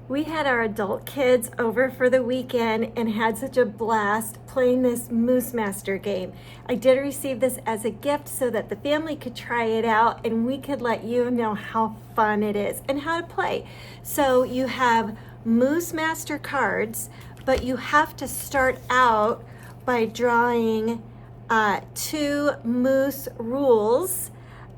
We had our adult kids over for the weekend and had such a blast playing this Moose Master game. I did receive this as a gift so that the family could try it out and we could let you know how fun it is and how to play. So you have Moose Master cards, but you have to start out by drawing 2 moose rules.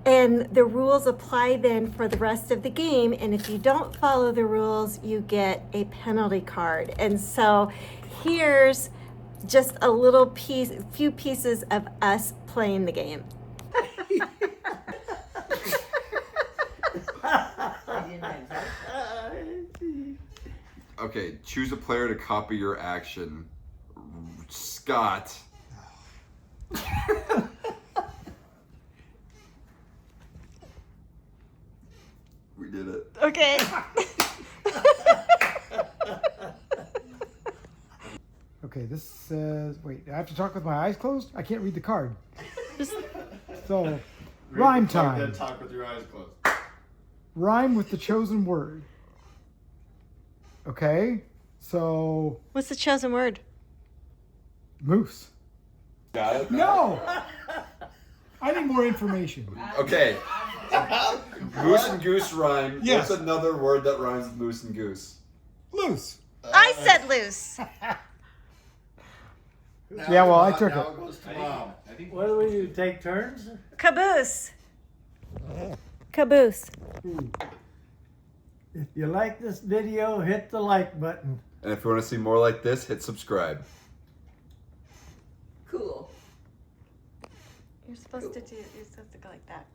And the rules apply then for the rest of the game. And if you don't follow the rules, you get a penalty card. And so here's just a little piece, a few pieces of us playing the game. Okay, choose a player to copy your action. Scott. We did it. Okay. Okay, this says, wait, I have to talk with my eyes closed? I can't read the card. So, rhyme time. Then talk with your eyes closed. Rhyme with the chosen word. Okay, so, What's the chosen word? moose. Got it? No! I need more information. Okay. Moose and goose rhyme. Yes. What's another word that rhymes with moose and goose? Loose. I said loose. Yeah, well, I took Now it. it goes to Mom. What do we do? Take turns? Caboose. Caboose. If you like this video, hit the like button. And if you want to see more like this, hit subscribe. Cool. You're supposed to go like that.